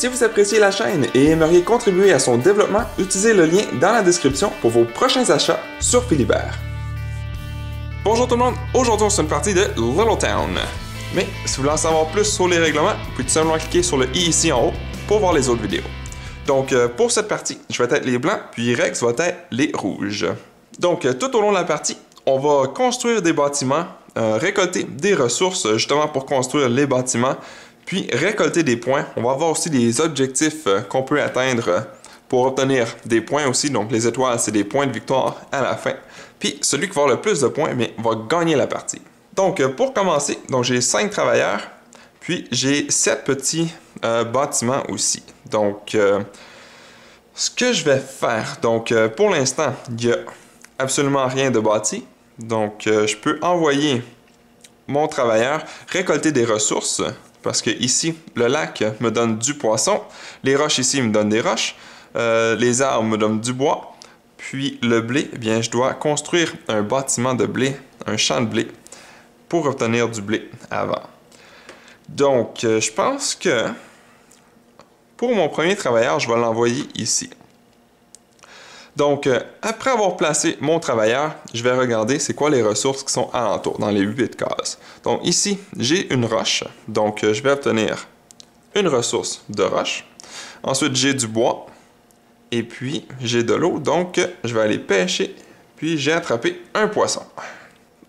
Si vous appréciez la chaîne et aimeriez contribuer à son développement, utilisez le lien dans la description pour vos prochains achats sur Philibert. Bonjour tout le monde, aujourd'hui c'est une partie de Little Town. Mais si vous voulez en savoir plus sur les règlements, vous pouvez tout simplement cliquer sur le i ici en haut pour voir les autres vidéos. Donc pour cette partie, je vais être les blancs, puis Rex va être les rouges. Donc tout au long de la partie, on va construire des bâtiments, récolter des ressources justement pour construire les bâtiments, puis récolter des points. On va avoir aussi des objectifs qu'on peut atteindre pour obtenir des points aussi. Donc les étoiles, c'est des points de victoire à la fin. Puis celui qui va avoir le plus de points, bien, va gagner la partie. Donc pour commencer, j'ai 5 travailleurs, puis j'ai 7 petits bâtiments aussi. Donc ce que je vais faire, pour l'instant, il n'y a absolument rien de bâti. Donc je peux envoyer mon travailleur récolter des ressources. Parce que ici, le lac me donne du poisson, les roches ici me donnent des roches, les arbres me donnent du bois, puis le blé, eh bien, je dois construire un bâtiment de blé, un champ de blé, pour obtenir du blé avant. Donc, je pense que pour mon premier travailleur, je vais l'envoyer ici. Donc, après avoir placé mon travailleur, je vais regarder c'est quoi les ressources qui sont alentour, dans les 8 cases. Donc ici, j'ai une roche, donc je vais obtenir une ressource de roche. Ensuite, j'ai du bois, et puis j'ai de l'eau, donc je vais aller pêcher, puis j'ai attrapé un poisson.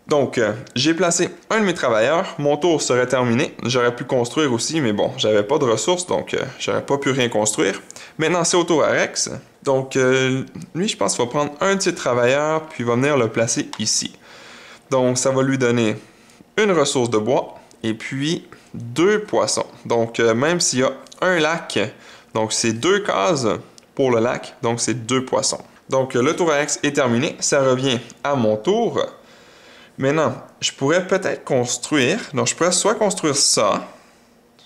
Donc, j'ai placé un de mes travailleurs, mon tour serait terminé. J'aurais pu construire aussi, mais bon, j'avais pas de ressources, donc j'aurais pas pu rien construire. Maintenant, c'est au tour à Rex. Donc, lui, je pense qu'il va prendre un de ses travailleurs, puis il va venir le placer ici. Donc, ça va lui donner une ressource de bois, et puis 2 poissons. Donc, même s'il y a un lac, donc c'est 2 cases pour le lac, donc c'est 2 poissons. Donc, le tour à Rex est terminé. Ça revient à mon tour. Maintenant, je pourrais peut-être construire, donc je pourrais soit construire ça,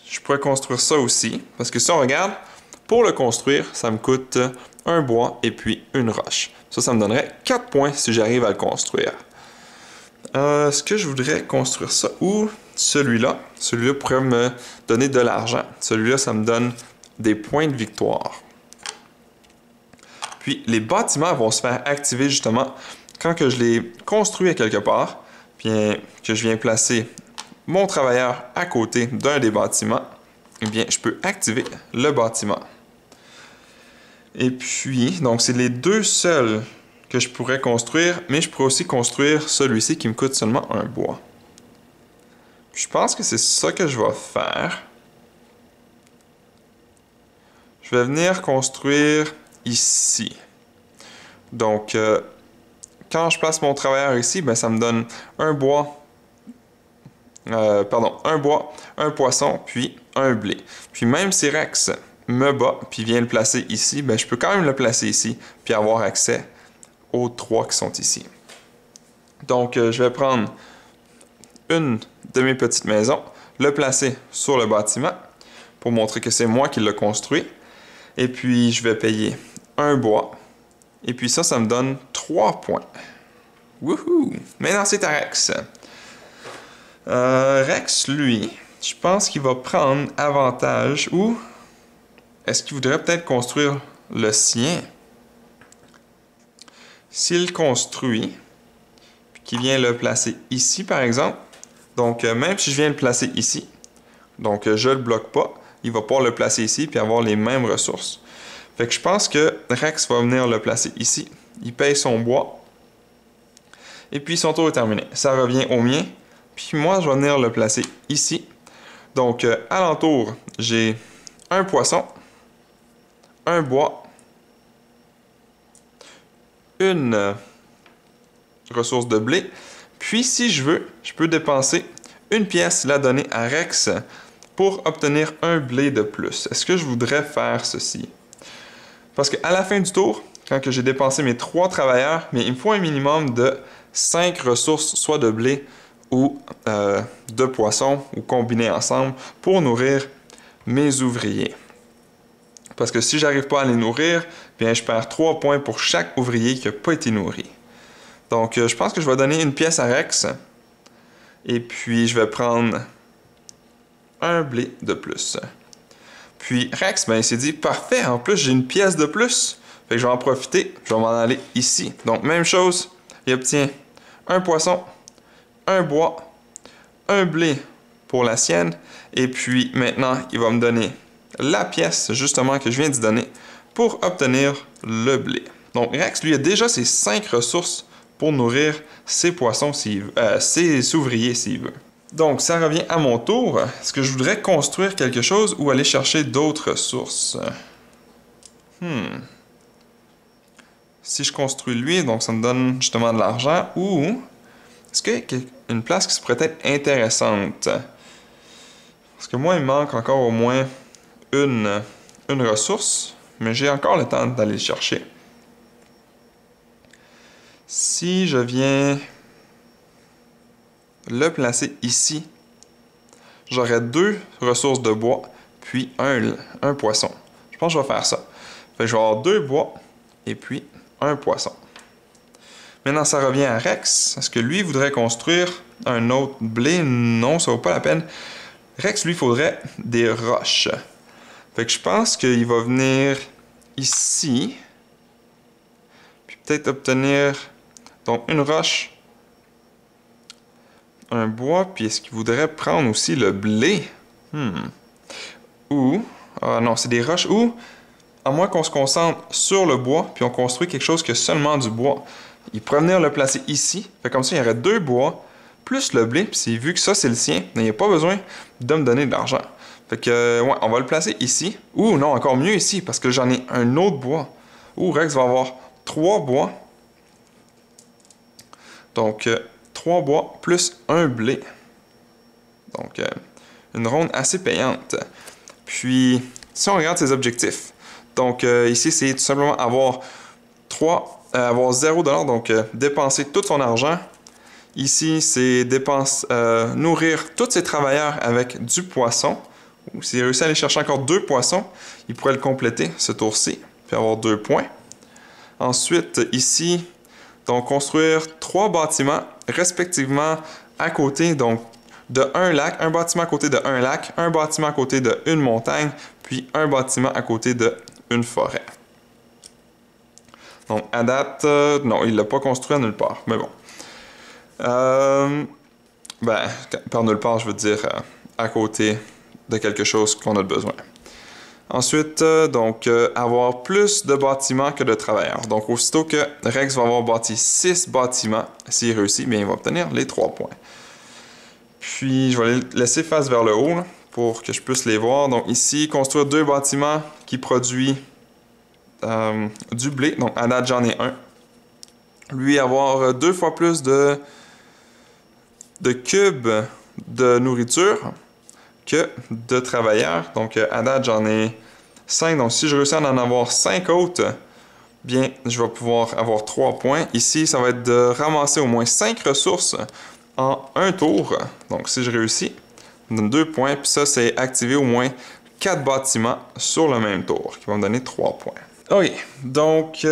je pourrais construire ça aussi, parce que si on regarde, pour le construire, ça me coûte un bois et puis une roche. Ça me donnerait 4 points si j'arrive à le construire. Est-ce que je voudrais construire ça ou celui-là? Celui-là pourrait me donner de l'argent. Celui-là, ça me donne des points de victoire. Puis, les bâtiments vont se faire activer justement quand que je les construis à quelque part, bien que je viens placer mon travailleur à côté d'un des bâtiments, eh bien, je peux activer le bâtiment. Et puis, donc, c'est les 2 seuls que je pourrais construire, mais je pourrais aussi construire celui-ci qui me coûte seulement un bois. Je pense que c'est ça que je vais faire. Je vais venir construire ici. Donc, quand je place mon travailleur ici, ben, ça me donne un bois, un poisson, puis un blé. Puis même si Rex me bat, puis vient le placer ici, ben, je peux quand même le placer ici, puis avoir accès aux 3 qui sont ici. Donc, je vais prendre une de mes petites maisons, le placer sur le bâtiment, pour montrer que c'est moi qui l'ai construit. Et puis, je vais payer un bois. Et puis ça me donne 3 points. Wouhou! Maintenant, c'est à Rex. Rex, lui, je pense qu'il va prendre avantage ou est-ce qu'il voudrait peut-être construire le sien? S'il construit, puis qu'il vient le placer ici, par exemple, donc même si je viens le placer ici, donc je le bloque pas, il va pouvoir le placer ici puis avoir les mêmes ressources. Fait que je pense que Rex va venir le placer ici. Il paye son bois. Et puis son tour est terminé. Ça revient au mien. Puis moi, je vais venir le placer ici. Donc, alentour, j'ai un poisson, un bois, une ressource de blé. Puis, si je veux, je peux dépenser une pièce, la donner à Rex pour obtenir un blé de plus. Est-ce que je voudrais faire ceci? Parce qu'à la fin du tour, quand j'ai dépensé mes 3 travailleurs, mais il me faut un minimum de 5 ressources, soit de blé ou de poisson, ou combinés ensemble, pour nourrir mes ouvriers. Parce que si j'arrive pas à les nourrir, bien je perds 3 points pour chaque ouvrier qui n'a pas été nourri. Donc je pense que je vais donner une pièce à Rex, et puis je vais prendre un blé de plus. Puis Rex, ben, il s'est dit, parfait, en plus j'ai une pièce de plus. Fait que je vais en profiter, je vais m'en aller ici. Donc, même chose, il obtient un poisson, un bois, un blé pour la sienne. Et puis maintenant, il va me donner la pièce, justement, que je viens d'y donner pour obtenir le blé. Donc, Rex, lui, a déjà ses 5 ressources pour nourrir ses poissons, ses ouvriers, s'il veut. Donc, ça revient à mon tour. Est-ce que je voudrais construire quelque chose ou aller chercher d'autres ressources? Si je construis lui, donc ça me donne justement de l'argent, ou est-ce qu'il y a une place qui pourrait être intéressante? Parce que moi, il me manque encore au moins une ressource, mais j'ai encore le temps d'aller le chercher. Si je viens le placer ici, j'aurai 2 ressources de bois, puis un poisson. Je pense que je vais faire ça. Fait que je vais avoir 2 bois, et puis un poisson. Maintenant, ça revient à Rex. Est-ce que lui voudrait construire un autre blé? Non, ça vaut pas la peine. Rex, lui, faudrait des roches. Fait que je pense qu'il va venir ici. Puis peut-être obtenir donc une roche, un bois, puis est-ce qu'il voudrait prendre aussi le blé? Ou, ah non, c'est des roches, ou à moins qu'on se concentre sur le bois, puis on construit quelque chose que seulement du bois. Il pourrait venir le placer ici. Fait comme ça, il y aurait 2 bois, plus le blé, puis vu que ça, c'est le sien, il n'y a pas besoin de me donner de l'argent. Fait que, ouais, on va le placer ici. Ou non, encore mieux ici, parce que j'en ai un autre bois. Ou Rex va avoir 3 bois. Donc, 3 bois plus un blé. Donc, une ronde assez payante. Puis, si on regarde ses objectifs, donc ici, c'est tout simplement avoir 0$, donc dépenser tout son argent. Ici, c'est nourrir tous ses travailleurs avec du poisson. Ou s'il réussit à aller chercher encore 2 poissons, il pourrait le compléter ce tour-ci, puis avoir 2 points. Ensuite, ici, donc construire 3 bâtiments respectivement à côté, donc de un lac, un bâtiment à côté de un lac, un bâtiment à côté de une montagne, puis un bâtiment à côté de une forêt. Donc, à date, non, il ne l'a pas construit à nulle part, mais bon. Par nulle part, je veux dire à côté de quelque chose qu'on a besoin. Ensuite, avoir plus de bâtiments que de travailleurs. Donc, aussitôt que Rex va avoir bâti 6 bâtiments, s'il réussit, bien, il va obtenir les 3 points. Puis, je vais les laisser face vers le haut là, pour que je puisse les voir. Donc, ici, construire 2 bâtiments qui produisent du blé. Donc, à date, j'en ai un. Lui, avoir 2 fois plus de cubes de nourriture que de travailleurs. Donc, à date, j'en ai 5. Donc, si je réussis à en avoir 5 autres, bien, je vais pouvoir avoir 3 points. Ici, ça va être de ramasser au moins 5 ressources en un tour. Donc, si je réussis, ça me donne 2 points. Puis ça, c'est activer au moins 4 bâtiments sur le même tour, qui vont me donner 3 points. OK. Donc,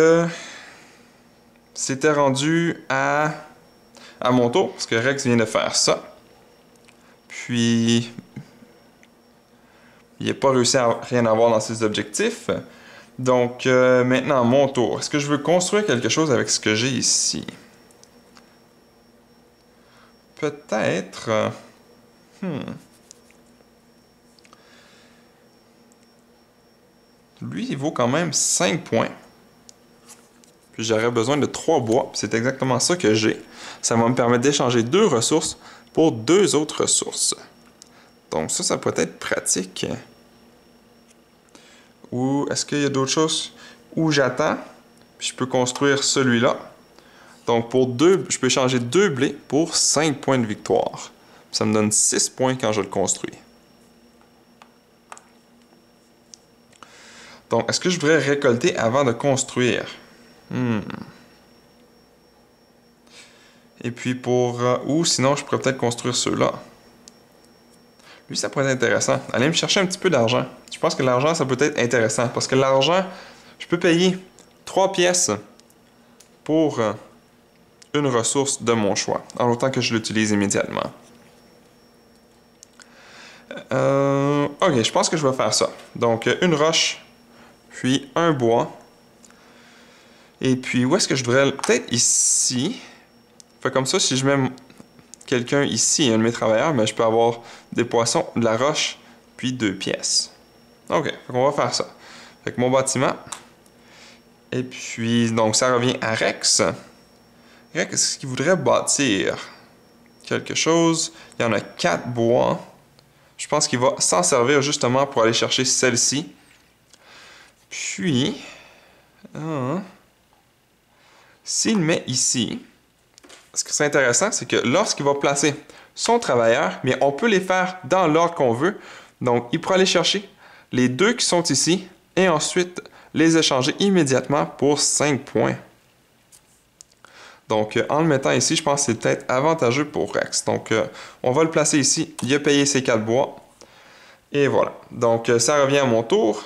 c'était rendu à mon tour, parce que Rex vient de faire ça. Puis, il n'a pas réussi à rien avoir dans ses objectifs. Donc, maintenant, mon tour. Est-ce que je veux construire quelque chose avec ce que j'ai ici? Peut-être... Lui, il vaut quand même 5 points. Puis j'aurais besoin de 3 bois. C'est exactement ça que j'ai. Ça va me permettre d'échanger 2 ressources pour 2 autres ressources. Donc ça pourrait être pratique. Ou est-ce qu'il y a d'autres choses où j'attends? Puis je peux construire celui-là. Donc pour 2, je peux échanger 2 blés pour 5 points de victoire. Ça me donne 6 points quand je le construis. Donc, est-ce que je devrais récolter avant de construire? Et puis pour... ou sinon, je pourrais peut-être construire ceux-là. Lui, ça pourrait être intéressant. Allez me chercher un petit peu d'argent. Je pense que l'argent, ça peut être intéressant. Parce que l'argent, je peux payer 3 pièces pour une ressource de mon choix. En autant que je l'utilise immédiatement. OK. Ok, je pense que je vais faire ça. Donc, une roche, puis un bois. Et puis, où est-ce que je devrais... Peut-être ici. Fait comme ça, si je mets quelqu'un ici, un de mes travailleurs, mais je peux avoir des poissons, de la roche, puis 2 pièces. Ok, fait qu'on va faire ça. Fait que mon bâtiment. Et puis, donc, ça revient à Rex. Rex, est-ce qu'il voudrait bâtir quelque chose? Il y en a 4 bois. Je pense qu'il va s'en servir justement pour aller chercher celle-ci. Puis, s'il met ici, ce qui serait intéressant, c'est que lorsqu'il va placer son travailleur, mais on peut les faire dans l'ordre qu'on veut. Donc, il pourra aller chercher les 2 qui sont ici et ensuite les échanger immédiatement pour 5 points. Donc, en le mettant ici, je pense que c'est peut-être avantageux pour Rex. Donc, on va le placer ici. Il a payé ses 4 bois. Et voilà. Donc, ça revient à mon tour.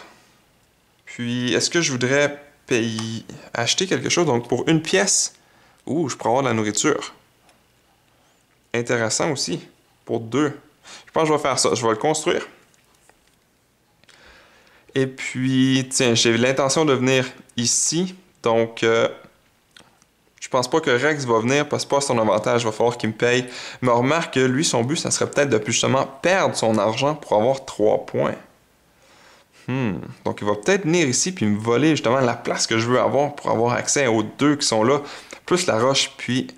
Puis, est-ce que je voudrais acheter quelque chose? Donc, pour 1 pièce, je pourrais avoir de la nourriture. Intéressant aussi. Pour 2. Je pense que je vais faire ça. Je vais le construire. Et puis, tiens, j'ai l'intention de venir ici. Donc, je pense pas que Rex va venir parce que c'est pas son avantage. Il va falloir qu'il me paye. Mais remarque que lui, son but, ça serait peut-être de justement perdre son argent pour avoir 3 points. Donc, il va peut-être venir ici puis me voler justement la place que je veux avoir pour avoir accès aux 2 qui sont là, plus la roche puis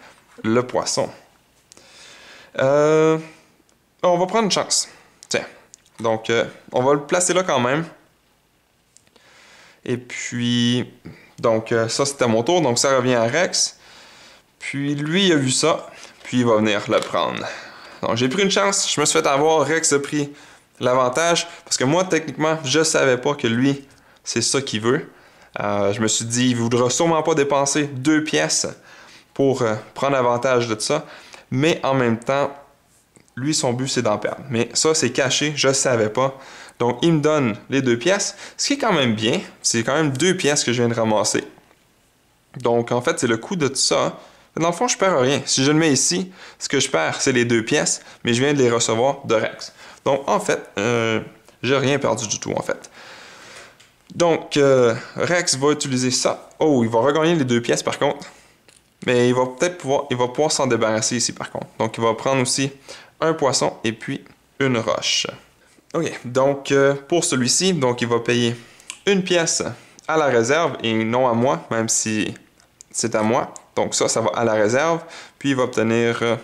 le poisson. On va prendre une chance. Tiens. Donc, on va le placer là quand même. Et puis, donc, ça c'était mon tour. Donc, ça revient à Rex. Puis, lui, il a vu ça. Puis, il va venir le prendre. Donc, j'ai pris une chance. Je me suis fait avoir. Rex a pris l'avantage. Parce que moi, techniquement, je savais pas que lui, c'est ça qu'il veut. Je me suis dit, il voudra sûrement pas dépenser 2 pièces pour prendre avantage de ça. Mais en même temps, lui, son but, c'est d'en perdre. Mais ça, c'est caché. Je savais pas. Donc, il me donne les 2 pièces, ce qui est quand même bien. C'est quand même 2 pièces que je viens de ramasser. Donc, en fait, c'est le coût de tout ça. Dans le fond, je perds rien. Si je le mets ici, ce que je perds, c'est les 2 pièces, mais je viens de les recevoir de Rex. Donc, en fait, j'ai rien perdu du tout, en fait. Donc, Rex va utiliser ça. Oh, il va regagner les 2 pièces, par contre. Mais il va peut-être pouvoir s'en débarrasser ici, par contre. Donc, il va prendre aussi un poisson et puis une roche. Ok, donc pour celui-ci, donc il va payer 1 pièce à la réserve et non à moi, même si c'est à moi. Donc ça va à la réserve. Puis il va obtenir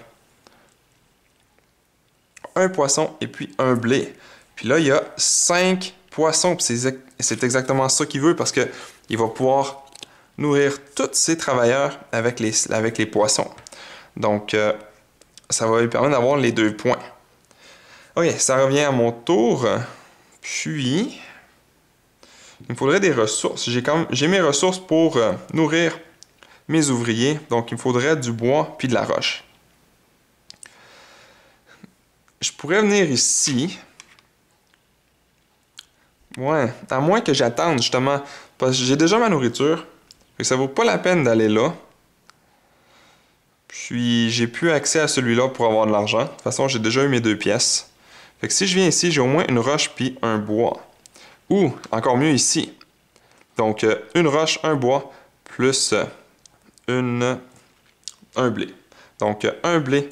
un poisson et puis un blé. Puis là, il y a 5 poissons. Puis c'est exactement ça qu'il veut parce qu'il va pouvoir nourrir tous ses travailleurs avec les poissons. Donc ça va lui permettre d'avoir les 2 points. Ok, ça revient à mon tour. Puis, il me faudrait des ressources. J'ai mes ressources pour nourrir mes ouvriers. Donc, il me faudrait du bois puis de la roche. Je pourrais venir ici. Ouais, à moins que j'attende justement. Parce que j'ai déjà ma nourriture. Fait que ça vaut pas la peine d'aller là. Puis, j'ai plus accès à celui-là pour avoir de l'argent. De toute façon, j'ai déjà eu mes 2 pièces. Fait que si je viens ici, j'ai au moins une roche puis un bois. Ou, encore mieux ici. Donc, une roche, un bois, plus un blé. Donc, un blé,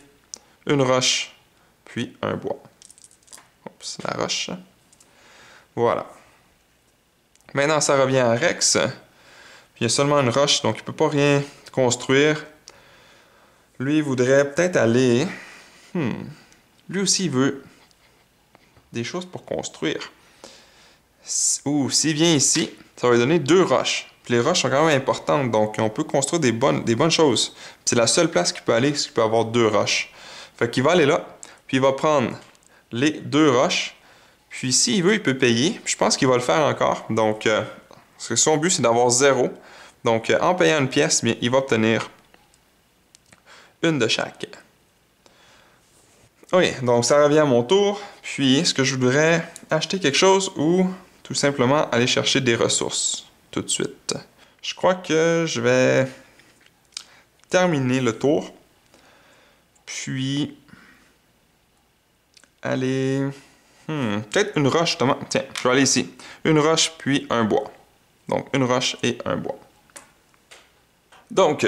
une roche, puis un bois. Oups, la roche. Voilà. Maintenant, ça revient à Rex. Puis, il y a seulement une roche, donc il ne peut pas rien construire. Lui, il voudrait peut-être aller... Lui aussi, il veut des choses pour construire. S'il vient ici, ça va lui donner 2 roches. Puis les roches sont quand même importantes, donc on peut construire des bonnes choses. C'est la seule place qu'il peut aller, c'est qu'il peut avoir 2 roches. Fait qu'il va aller là, puis il va prendre les 2 roches. Puis s'il veut, il peut payer. Puis je pense qu'il va le faire encore. Donc, parce que son but, c'est d'avoir 0. Donc, en payant 1 pièce, bien, il va obtenir une de chaque. Ok, donc ça revient à mon tour. Puis, est-ce que je voudrais acheter quelque chose ou tout simplement aller chercher des ressources tout de suite? Je crois que je vais terminer le tour. Puis, aller... Peut-être une roche, justement. Tiens, je vais aller ici. Une roche, puis un bois. Donc, une roche et un bois. Donc,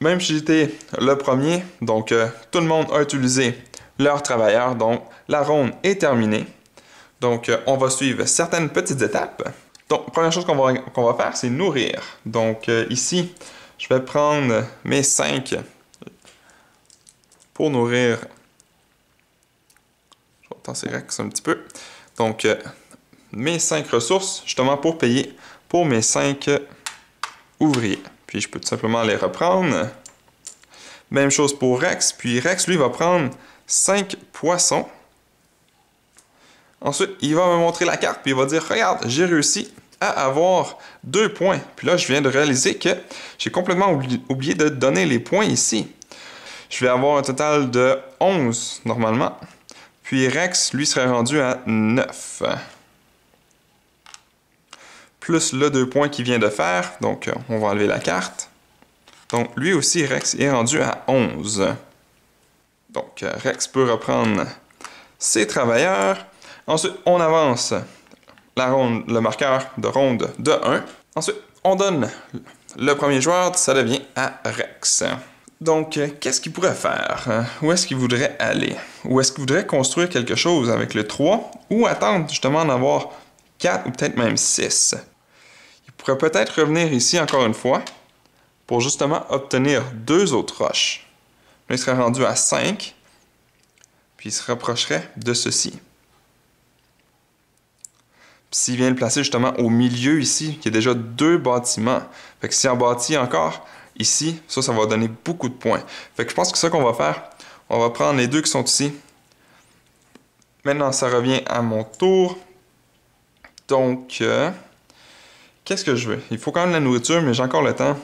même si j'étais le premier, donc tout le monde a utilisé leurs travailleurs. Donc, la ronde est terminée. Donc, on va suivre certaines petites étapes. Donc, première chose qu'on va faire, c'est nourrir. Donc, ici, je vais prendre mes 5 pour nourrir. Je vais tasser Rex un petit peu. Donc, mes 5 ressources, justement, pour payer pour mes 5 ouvriers. Puis, je peux tout simplement les reprendre. Même chose pour Rex. Puis, Rex, lui, va prendre 5 poissons. Ensuite, il va me montrer la carte, puis il va dire, regarde, j'ai réussi à avoir 2 points. Puis là, je viens de réaliser que j'ai complètement oublié de donner les points ici. Je vais avoir un total de 11, normalement. Puis Rex, lui, serait rendu à 9. Plus le 2 points qu'il vient de faire. Donc, on va enlever la carte. Donc, lui aussi, Rex, est rendu à 11. Donc, Rex peut reprendre ses travailleurs. Ensuite, on avance le marqueur de ronde de 1. Ensuite, on donne le premier joueur, ça devient à Rex. Donc, qu'est-ce qu'il pourrait faire? Où est-ce qu'il voudrait aller? Ou est-ce qu'il voudrait construire quelque chose avec le 3? Ou attendre justement d'en avoir 4 ou peut-être même 6? Il pourrait peut-être revenir ici encore une fois pour justement obtenir 2 autres roches. Là, il serait rendu à 5. Puis il se rapprocherait de ceci. S'il vient le placer justement au milieu ici, il y a déjà 2 bâtiments. Fait que s'il en bâtit encore ici, ça va donner beaucoup de points. Fait que je pense que c'est ça qu'on va faire. On va prendre les 2 qui sont ici. Maintenant, ça revient à mon tour. Donc, qu'est-ce que je veux? Il faut quand même la nourriture, mais j'ai encore le temps.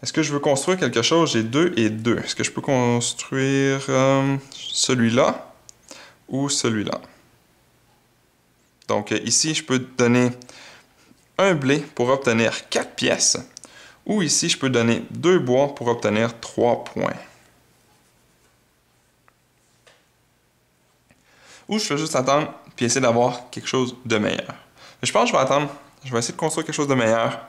Est-ce que je veux construire quelque chose? J'ai 2 et 2. Est-ce que je peux construire celui-là ou celui-là? Donc ici, je peux donner un blé pour obtenir 4 pièces. Ou ici, je peux donner 2 bois pour obtenir 3 points. Ou je vais juste attendre puis essayer d'avoir quelque chose de meilleur. Je pense que je vais attendre. Je vais essayer de construire quelque chose de meilleur.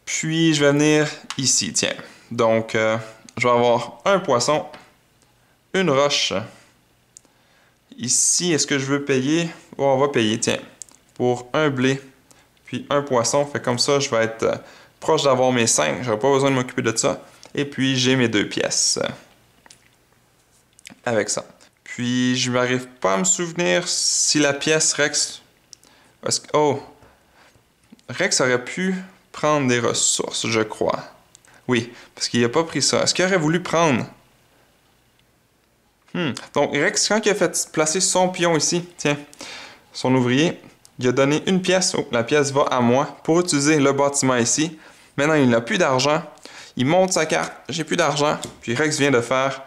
Puis, je vais venir ici, tiens. Donc, je vais avoir un poisson, une roche. Ici, est-ce que je veux payer? Oh, on va payer, tiens, pour un blé, puis un poisson. Fait comme ça, je vais être proche d'avoir mes 5. Je n'aurai pas besoin de m'occuper de ça. Et puis, j'ai mes 2 pièces. Avec ça. Puis, je n'arrive pas à me souvenir si la pièce Rex... Oh! Rex aurait pu prendre des ressources, je crois. Oui, parce qu'il n'a pas pris ça. Est-ce qu'il aurait voulu prendre... Donc, Rex, quand il a fait placer son pion ici, tiens, son ouvrier, il a donné une pièce. Oh, la pièce va à moi pour utiliser le bâtiment ici. Maintenant, il n'a plus d'argent. Il monte sa carte. J'ai plus d'argent. Puis Rex vient de faire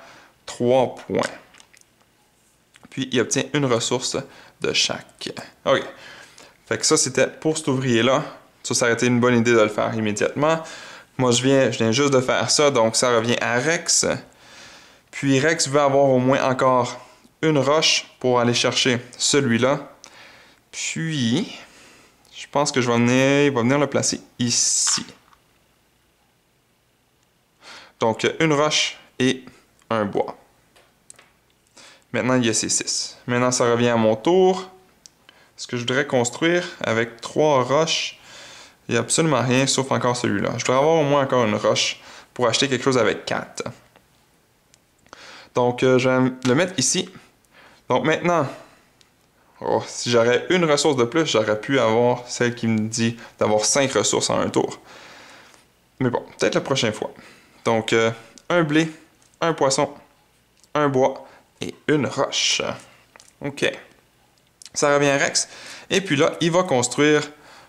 3 points. Puis, il obtient une ressource de chaque. OK. Fait que ça, c'était pour cet ouvrier-là. Ça aurait été une bonne idée de le faire immédiatement. Moi, je viens juste de faire ça. Donc, ça revient à Rex. Puis Rex veut avoir au moins encore une roche pour aller chercher celui-là. Puis, je pense que il va venir le placer ici. Donc, une roche et un bois. Maintenant, il y a ces 6. Maintenant, ça revient à mon tour. Ce que je voudrais construire avec 3 roches, il n'y a absolument rien sauf encore celui-là. Je dois avoir au moins encore une roche pour acheter quelque chose avec 4. Donc, je vais le mettre ici. Donc, maintenant, si j'aurais une ressource de plus, j'aurais pu avoir celle qui me dit d'avoir 5 ressources en un tour. Mais bon, peut-être la prochaine fois. Donc, un blé, un poisson, un bois et une roche. OK. Ça revient à Rex. Et puis là, il va construire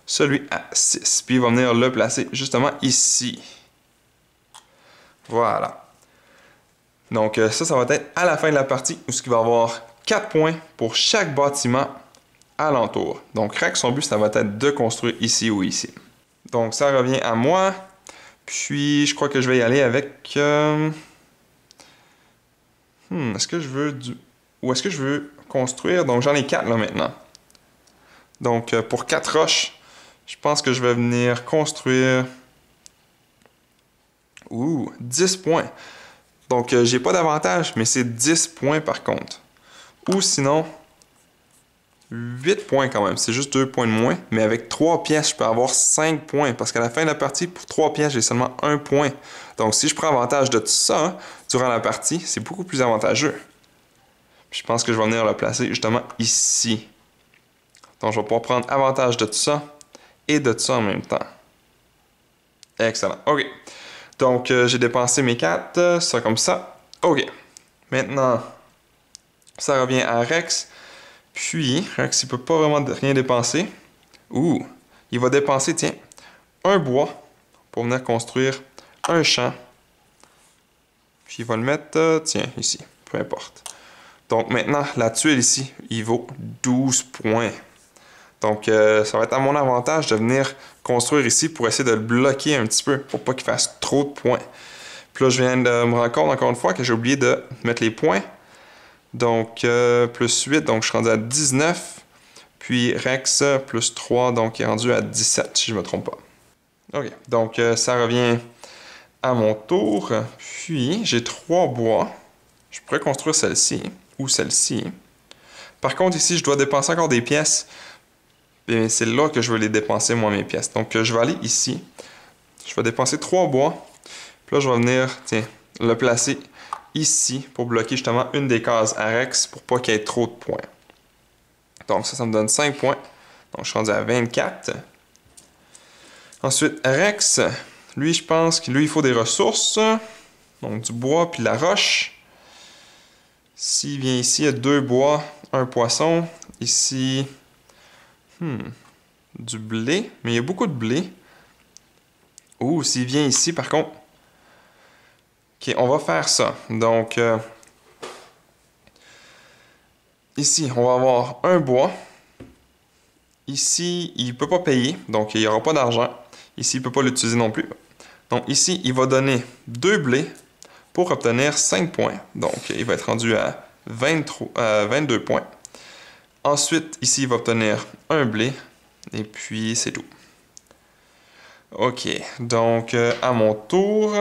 celui à 6. Puis il va venir le placer justement ici. Voilà. Donc ça va être à la fin de la partie où il va y avoir 4 points pour chaque bâtiment alentour. Donc Rex, son but, ça va être de construire ici ou ici. Donc ça revient à moi. Puis je crois que je vais y aller avec... Est-ce que je veux du... où est-ce que je veux construire? Donc, j'en ai 4 là maintenant. Donc, pour 4 roches, je pense que je vais venir construire... 10 points. Donc, j'ai pas d'avantage, mais c'est 10 points par contre. Ou sinon, 8 points quand même. C'est juste 2 points de moins. Mais avec 3 pièces, je peux avoir 5 points. Parce qu'à la fin de la partie, pour 3 pièces, j'ai seulement 1 point. Donc, si je prends avantage de tout ça durant la partie, c'est beaucoup plus avantageux. Puis, je pense que je vais venir le placer justement ici. Donc, je vais pouvoir prendre avantage de tout ça et de tout ça en même temps. Excellent. OK. Donc, j'ai dépensé mes 4, ça comme ça. OK. Maintenant, ça revient à Rex. Puis, Rex, il peut pas vraiment rien dépenser. Il va dépenser, tiens, un bois pour venir construire un champ. Puis, il va le mettre, tiens, ici. Peu importe. Donc, maintenant, la tuile ici, il vaut 12 points. Donc, ça va être à mon avantage de venir construire ici pour essayer de le bloquer un petit peu, pour pas qu'il fasse trop de points. Puis là, je viens de me rendre compte encore une fois que j'ai oublié de mettre les points. Donc, plus 8, donc je suis rendu à 19. Puis Rex, plus 3, donc il est rendu à 17, si je ne me trompe pas. OK, donc ça revient à mon tour. Puis, j'ai 3 bois. Je pourrais construire celle-ci ou celle-ci. Par contre, ici, je dois dépenser encore des pièces. Et c'est là que je veux les dépenser, moi, mes pièces. Donc, je vais aller ici. Je vais dépenser 3 bois. Puis là, je vais venir, tiens, le placer ici pour bloquer justement une des cases à Rex pour pas qu'il y ait trop de points. Donc, ça me donne 5 points. Donc, je suis rendu à 24. Ensuite, Rex, lui, je pense qu'il il faut des ressources. Donc, du bois puis de la roche. S'il vient ici, il y a 2 bois, 1 poisson. Ici... du blé, mais il y a beaucoup de blé. S'il vient ici, par contre... OK, on va faire ça. Donc, ici, on va avoir un bois. Ici, il ne peut pas payer, donc il n'y aura pas d'argent. Ici, il ne peut pas l'utiliser non plus. Donc, ici, il va donner 2 blés pour obtenir 5 points. Donc, il va être rendu à 22 points. Ensuite, ici, il va obtenir un blé. Et puis, c'est tout. OK. Donc, à mon tour,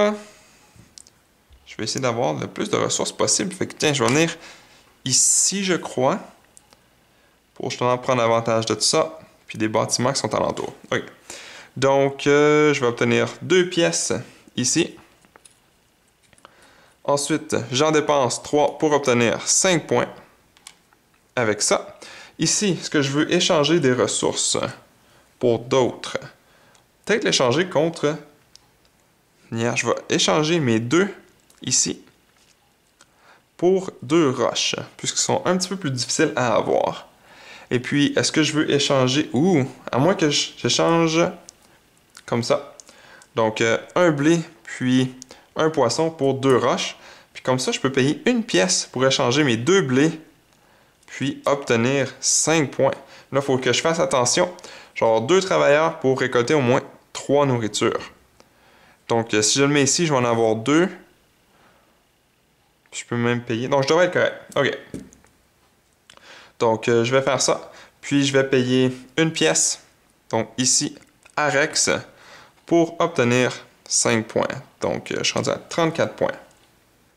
je vais essayer d'avoir le plus de ressources possible. Fait que, tiens, je vais venir ici, je crois, pour justement prendre avantage de tout ça. Puis des bâtiments qui sont alentour. OK. Donc, je vais obtenir 2 pièces ici. Ensuite, j'en dépense 3 pour obtenir 5 points. Avec ça. Ici, ce que je veux échanger des ressources pour d'autres. Peut-être l'échanger contre... Je vais échanger mes 2 ici pour 2 roches, puisqu'ils sont un petit peu plus difficiles à avoir. Et puis, est-ce que je veux échanger... à moins que j'échange comme ça. Donc, un blé, puis un poisson pour 2 roches. Puis comme ça, je peux payer 1 pièce pour échanger mes 2 blés puis obtenir 5 points. Là, il faut que je fasse attention. Genre 2 travailleurs pour récolter au moins 3 nourritures. Donc, si je le mets ici, je vais en avoir 2. Je peux même payer. Donc, je devrais être correct. OK. Donc, je vais faire ça. Puis, je vais payer 1 pièce. Donc, ici, à Rex, pour obtenir 5 points. Donc, je suis rendu à 34 points.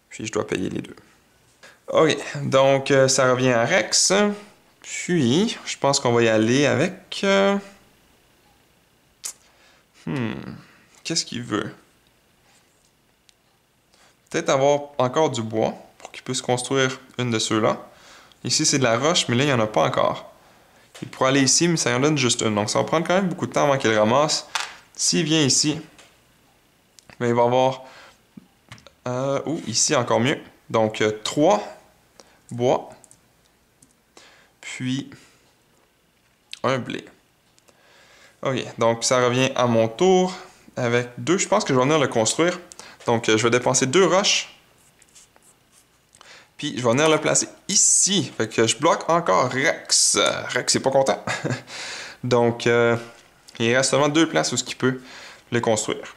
Puis, je dois payer les 2. OK, donc ça revient à Rex. Puis, je pense qu'on va y aller avec... Qu'est-ce qu'il veut? Peut-être avoir encore du bois pour qu'il puisse construire une de ceux-là. Ici, c'est de la roche, mais là, il n'y en a pas encore. Il pourrait aller ici, mais ça en donne juste une. Donc, ça va prendre quand même beaucoup de temps avant qu'il ramasse. S'il vient ici, ben, il va avoir... ici, encore mieux. Donc, 3... bois, puis un blé. OK, donc ça revient à mon tour avec 2. Je pense que je vais venir le construire. Donc, je vais dépenser 2 roches. Puis, je vais venir le placer ici. Fait que je bloque encore Rex. Rex n'est pas content. Donc, il reste seulement 2 places où il peut le construire.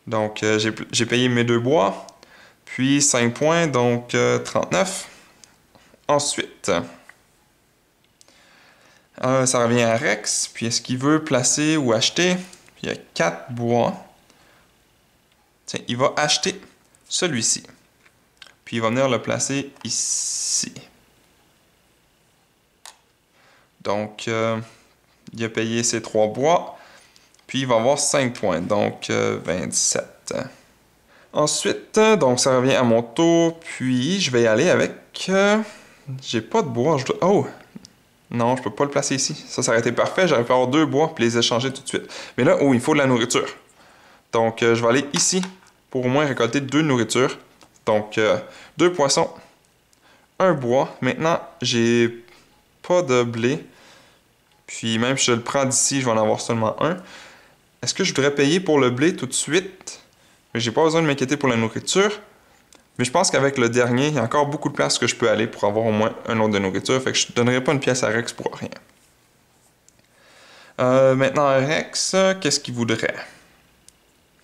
Donc, j'ai payé mes 2 bois. Puis, 5 points, donc 39. Ensuite, ça revient à Rex. Puis est-ce qu'il veut placer ou acheter? Puis il y a 4 bois. Tiens, il va acheter celui-ci. Puis il va venir le placer ici. Donc, il a payé ses 3 bois. Puis il va avoir 5 points. Donc, 27. Ensuite, donc ça revient à mon tour. Puis je vais y aller avec... j'ai pas de bois. Oh! Non, je peux pas le placer ici. Ça aurait été parfait. J'aurais pu avoir 2 bois puis les échanger tout de suite. Mais là, oh, il faut de la nourriture. Donc, je vais aller ici pour au moins récolter 2 nourritures. Donc, 2 poissons, 1 bois. Maintenant, j'ai pas de blé. Puis même si je le prends d'ici, je vais en avoir seulement 1. Est-ce que je voudrais payer pour le blé tout de suite? Mais j'ai pas besoin de m'inquiéter pour la nourriture. Mais je pense qu'avec le dernier, il y a encore beaucoup de places que je peux aller pour avoir au moins un autre de nourriture. Fait que je ne donnerai pas une pièce à Rex pour rien. Maintenant, Rex, qu'est-ce qu'il voudrait?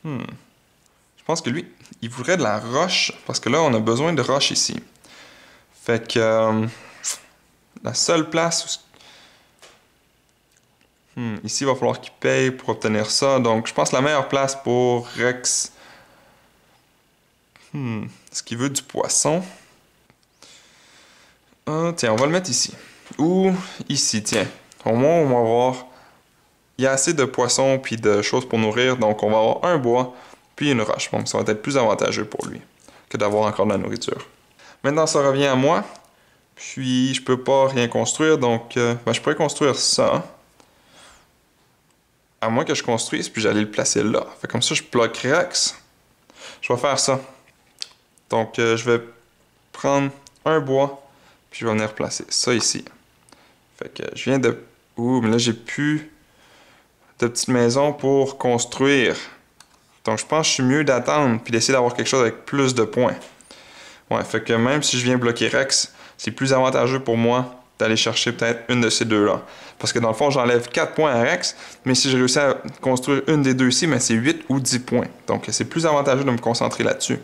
Je pense que lui, il voudrait de la roche. Parce que là, on a besoin de roche ici. Fait que... la seule place... ici, il va falloir qu'il paye pour obtenir ça. Donc, je pense que la meilleure place pour Rex... Est-ce qu'il veut du poisson? Tiens, on va le mettre ici. Ou ici, tiens. Au moins, on va voir... Il y a assez de poissons puis de choses pour nourrir. Donc, on va avoir un bois puis une roche. Donc, ça va être plus avantageux pour lui que d'avoir encore de la nourriture. Maintenant, ça revient à moi. Puis, je peux pas rien construire. Donc, je pourrais construire ça. À moins que je construise, puis j'allais le placer là. Fait comme ça, je bloque Rex. Je vais faire ça. Donc, je vais prendre un bois, puis je vais venir placer ça ici. Fait que je viens de... Ouh, mais là, j'ai plus de petite maison pour construire. Donc, je pense que je suis mieux d'attendre, puis d'essayer d'avoir quelque chose avec plus de points. Ouais, fait que même si je viens bloquer Rex, c'est plus avantageux pour moi d'aller chercher peut-être une de ces deux-là. Parce que dans le fond, j'enlève 4 points à Rex, mais si je réussis à construire une des deux ici, ben c'est 8 ou 10 points. Donc, c'est plus avantageux de me concentrer là-dessus.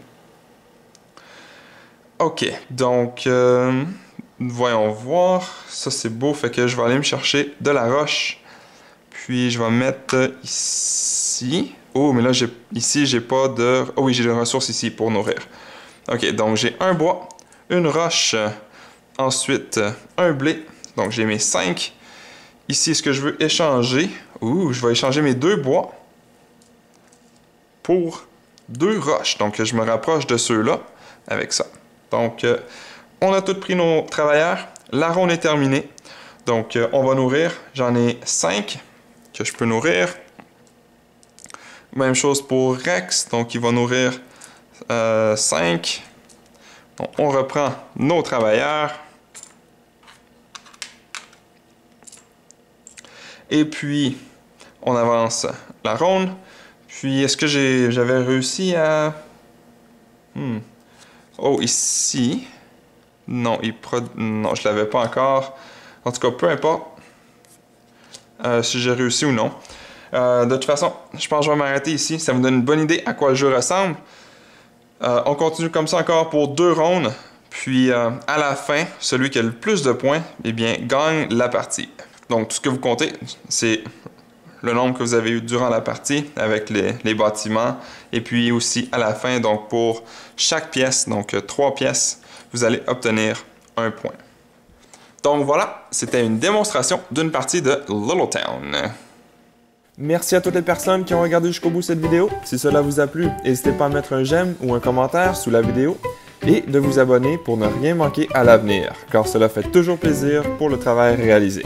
Ok, donc, voyons voir. Ça, c'est beau, fait que je vais aller me chercher de la roche. Puis, je vais mettre ici. Oh, mais là, ici, j'ai pas de... Oh oui, j'ai des ressources ici pour nourrir. Ok, donc j'ai un bois, une roche, ensuite un blé. Donc, j'ai mes 5. Ici, est-ce que je veux échanger? Ouh, je vais échanger mes 2 bois pour 2 roches. Donc, je me rapproche de ceux-là avec ça. Donc, on a tous pris nos travailleurs. La ronde est terminée. Donc, on va nourrir. J'en ai 5 que je peux nourrir. Même chose pour Rex. Donc, il va nourrir 5. Donc, on reprend nos travailleurs. Et puis, on avance la ronde. Puis, est-ce que j'avais réussi à... Oh, ici. Non, non, je l'avais pas encore. En tout cas, peu importe si j'ai réussi ou non. De toute façon, je pense que je vais m'arrêter ici. Ça me donne une bonne idée à quoi le jeu ressemble. On continue comme ça encore pour 2 rondes. Puis, à la fin, celui qui a le plus de points, eh bien, gagne la partie. Donc, tout ce que vous comptez, c'est le nombre que vous avez eu durant la partie avec les bâtiments. Et puis aussi à la fin, donc pour chaque pièce, donc 3 pièces, vous allez obtenir 1 point. Donc voilà, c'était une démonstration d'une partie de Little Town. Merci à toutes les personnes qui ont regardé jusqu'au bout cette vidéo. Si cela vous a plu, n'hésitez pas à mettre un j'aime ou un commentaire sous la vidéo et de vous abonner pour ne rien manquer à l'avenir, car cela fait toujours plaisir pour le travail réalisé.